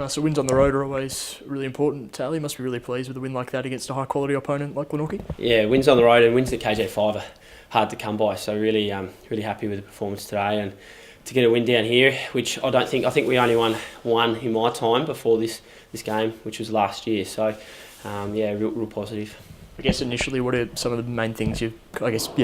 So wins on the road are always really important. Tally must be really pleased with a win like that against a high quality opponent like Glenorchy. Yeah, wins on the road and wins at KJ5 are hard to come by. So really, really happy with the performance today, and to get a win down here, which I think we only won one in my time before this game, which was last year. So yeah, real positive. I guess initially, what are some of the main things your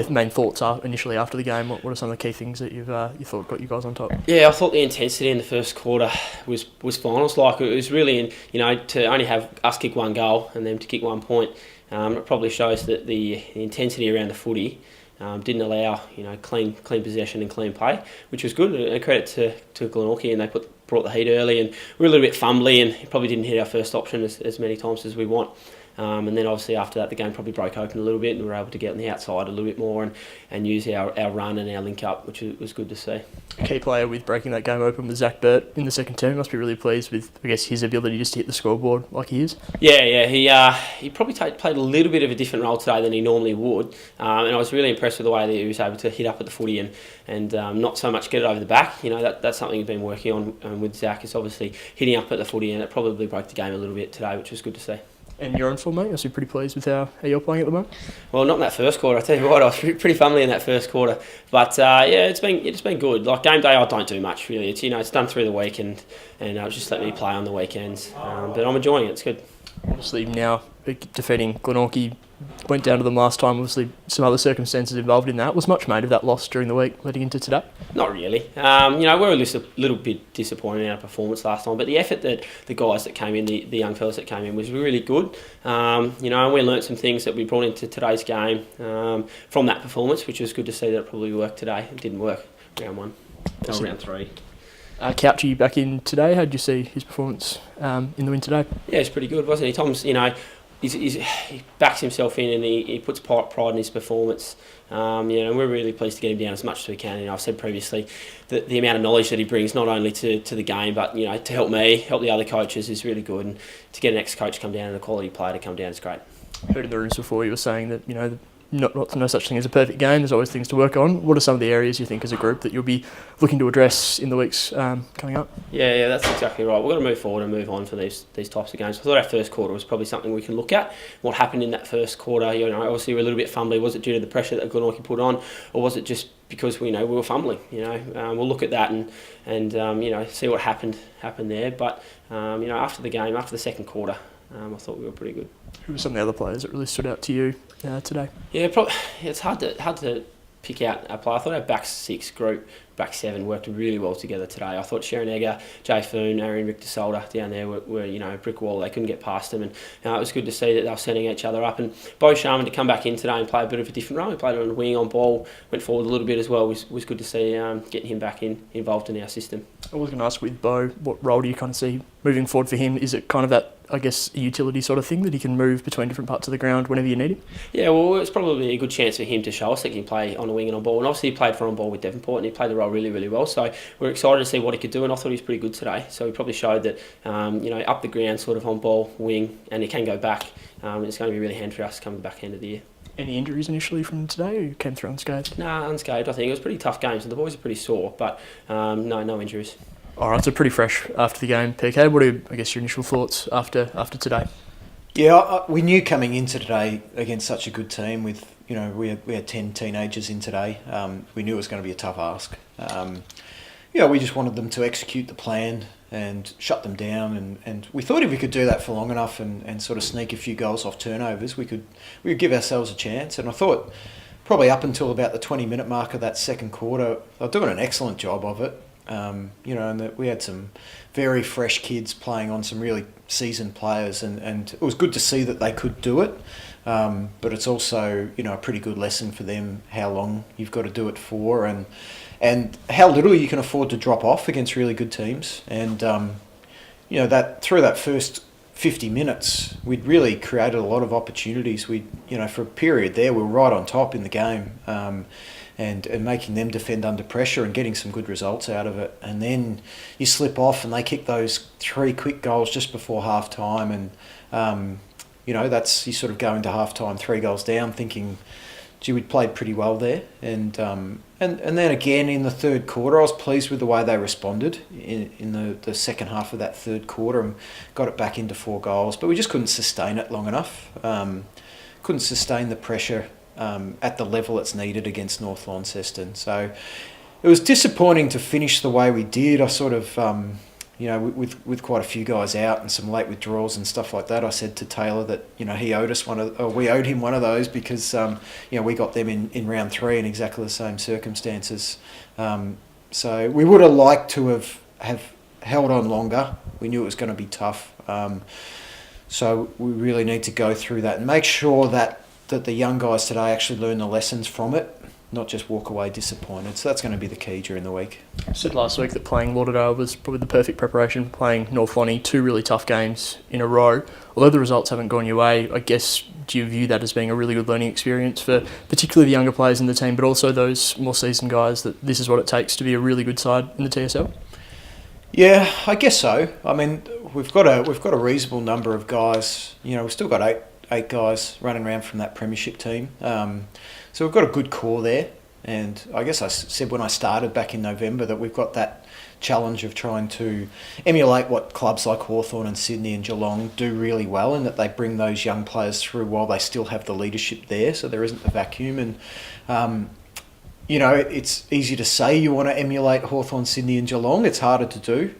main thoughts are initially after the game? What are some of the key things that you thought got you guys on top? Yeah, I thought the intensity in the first quarter was finals like. It was really, to only have us kick one goal and them to kick 1 point. It probably shows that the intensity around the footy didn't allow clean possession and clean play, which was good. A credit to Glenorchy, and they brought the heat early, and we were a little bit fumbly and probably didn't hit our first option as many times as we want. And then obviously after that the game probably broke open a little bit, and we were able to get on the outside a little bit more and use our run and our link up, which was good to see. A key player with breaking that game open was Zach Burt in the second term. Must be really pleased with, I guess, his ability just to hit the scoreboard like he is. Yeah. He probably played a little bit of a different role today than he normally would, and I was really impressed with the way that he was able to hit up at the footy and not so much get it over the back. That's something he's been working on with Zach. Is obviously hitting up at the footy, and it probably broke the game a little bit today, which was good to see. And your own form, mate? I must be pretty pleased with how you're playing at the moment. Well, not in that first quarter. I tell you what, I was pretty fumbly in that first quarter. But yeah, it's been good. Like game day, I don't do much really. It's it's done through the week, and just let me play on the weekends. But I'm enjoying it. It's good. Obviously now defeating Glenorchy, went down to them last time. Obviously some other circumstances involved in that. Was much made of that loss during the week leading into today? Not really. We're a little bit disappointed in our performance last time, but the effort that the guys that came in, the young fellas that came in, was really good. And we learnt some things that we brought into today's game from that performance, which was good to see that it probably worked today. It didn't work round one. Round three. Couchy back in today. How did you see his performance in the win today? Yeah, it's pretty good, wasn't he? Tom's, he backs himself in, and he puts pride in his performance. And we're really pleased to get him down as much as we can. I've said previously that the amount of knowledge that he brings, not only to the game, but to help the other coaches, is really good. And to get an ex-coach come down and a quality player to come down is great. Heard in the rooms before you were saying that no such thing as a perfect game. There's always things to work on. What are some of the areas you think as a group that you'll be looking to address in the weeks coming up? Yeah, that's exactly right. We've got to move forward and move on for these types of games. I thought our first quarter was probably something we can look at. What happened in that first quarter? Obviously we were a little bit fumbly. Was it due to the pressure that Glenorchy put on, or was it just because we were fumbling? We'll look at that and see what happened there. But after the game, after the second quarter, I thought we were pretty good. Who were some of the other players that really stood out to you today? Yeah, it's hard to pick out a player. I thought our back six group, back seven, worked really well together today. I thought Sharon Egger, Jay Foon, Aaron Richter Solder down there were a brick wall. They couldn't get past them, and it was good to see that they were setting each other up. And Bo Sharman to come back in today and play a bit of a different role. He played on the wing, on ball, went forward a little bit as well. Was good to see getting him back involved in our system. I was going to ask with Bo, what role do you kind of see moving forward for him? Is it kind of that, I guess, a utility sort of thing that he can move between different parts of the ground whenever you need him? Yeah, well, it's probably a good chance for him to show us that he can play on the wing and on ball. And obviously he played for on ball with Devonport, and he played the role really, really well. So we're excited to see what he could do, and I thought he was pretty good today. So he probably showed that, up the ground, sort of on ball, wing, and he can go back. It's going to be really handy for us coming back end of the year. Any injuries initially from today, or you came through unscathed? Nah, unscathed. I think it was a pretty tough game, so the boys are pretty sore, but no injuries. All right, so pretty fresh after the game. PK, what are, I guess, your initial thoughts after today? Yeah, we knew coming into today against such a good team with, we had 10 teenagers in today. We knew it was going to be a tough ask. We just wanted them to execute the plan and shut them down, and we thought if we could do that for long enough and sort of sneak a few goals off turnovers, we could give ourselves a chance. And I thought probably up until about the 20-minute mark of that second quarter, they were doing an excellent job of it. And that we had some very fresh kids playing on some really seasoned players, and it was good to see that they could do it. But it's also, a pretty good lesson for them how long you've got to do it for, and how little you can afford to drop off against really good teams. And that through that first 50 minutes, we'd really created a lot of opportunities. We, for a period there, we were right on top in the game. And making them defend under pressure and getting some good results out of it. And then you slip off and they kick those 3 quick goals just before half time, and that's, you sort of go into half time 3 goals down thinking, gee, we'd played pretty well there. And And then again in the third quarter, I was pleased with the way they responded in the second half of that third quarter and got it back into 4 goals. But we just couldn't sustain it long enough. Couldn't sustain the pressure at the level it's needed against North Launceston. So it was disappointing to finish the way we did. I sort of, with quite a few guys out and some late withdrawals and stuff like that, I said to Taylor that we owed him one of those because we got them in round 3 in exactly the same circumstances. So we would have liked to have held on longer. We knew it was going to be tough. So we really need to go through that and make sure that the young guys today actually learn the lessons from it, not just walk away disappointed. So that's going to be the key during the week. I said last week that playing Lauderdale was probably the perfect preparation for playing North Lonnie, 2 really tough games in a row. Although the results haven't gone your way, I guess, do you view that as being a really good learning experience for particularly the younger players in the team, but also those more seasoned guys, that this is what it takes to be a really good side in the TSL? Yeah, I guess so. I mean, we've got a reasonable number of guys. We've still got eight guys running around from that premiership team. So we've got a good core there. And I guess I said when I started back in November that we've got that challenge of trying to emulate what clubs like Hawthorn and Sydney and Geelong do really well, and that they bring those young players through while they still have the leadership there, so there isn't a vacuum. And it's easy to say you want to emulate Hawthorn, Sydney and Geelong. It's harder to do,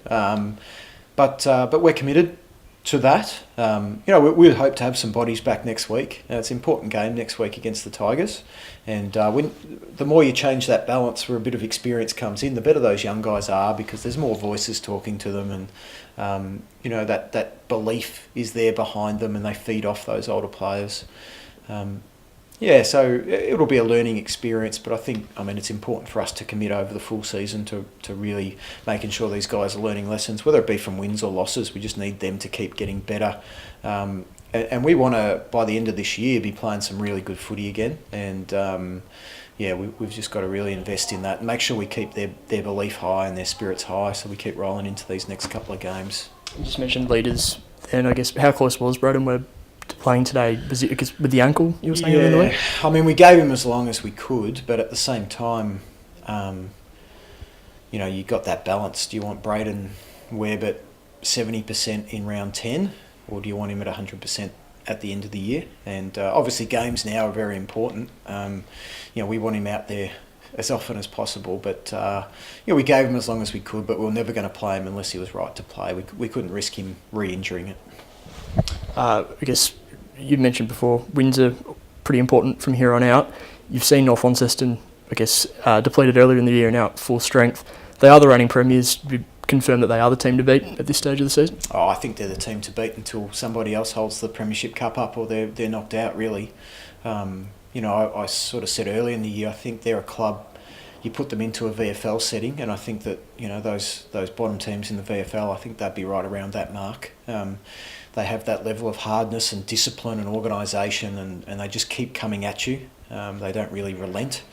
but we're committed to that. We hope to have some bodies back next week. It's an important game next week against the Tigers, and the more you change that balance where a bit of experience comes in, the better those young guys are, because there's more voices talking to them, and that belief is there behind them, and they feed off those older players. So it'll be a learning experience, but I think, it's important for us to commit over the full season to really making sure these guys are learning lessons, whether it be from wins or losses. We just need them to keep getting better. And we want to, by the end of this year, be playing some really good footy again. And we've just got to really invest in that and make sure we keep their belief high and their spirits high, so we keep rolling into these next couple of games. You just mentioned leaders, and I guess how close was Braden Webb to playing today? Was it because with the ankle you were saying earlier in the week? We gave him as long as we could, but at the same time, you got that balance. Do you want Braden Webb at 70% in round 10, or do you want him at 100% at the end of the year? And obviously games now are very important. We want him out there as often as possible, but we gave him as long as we could, but we were never going to play him unless he was right to play. We couldn't risk him re-injuring it. I guess you mentioned before, wins are pretty important from here on out. You've seen North Launceston, depleted earlier in the year and now at full strength. They are the reigning premiers. You confirm that they are the team to beat at this stage of the season? Oh, I think they're the team to beat until somebody else holds the Premiership Cup up or they're knocked out, really. I sort of said earlier in the year, I think they're a club, you put them into a VFL setting, and I think that those bottom teams in the VFL, I think they'd be right around that mark. They have that level of hardness and discipline and organisation, and they just keep coming at you. They don't really relent.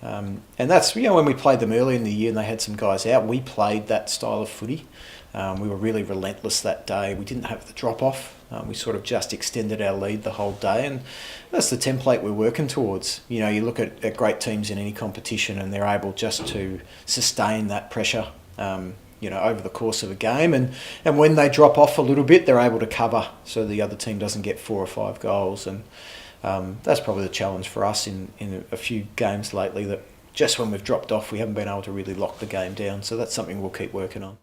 And that's, when we played them early in the year and they had some guys out, we played that style of footy. We were really relentless that day. We didn't have the drop-off. We sort of just extended our lead the whole day, and that's the template we're working towards. You look at great teams in any competition, and they're able just to sustain that pressure over the course of a game, and when they drop off a little bit, they're able to cover so the other team doesn't get 4 or 5 goals. And that's probably the challenge for us in a few games lately, that just when we've dropped off, we haven't been able to really lock the game down. So that's something we'll keep working on.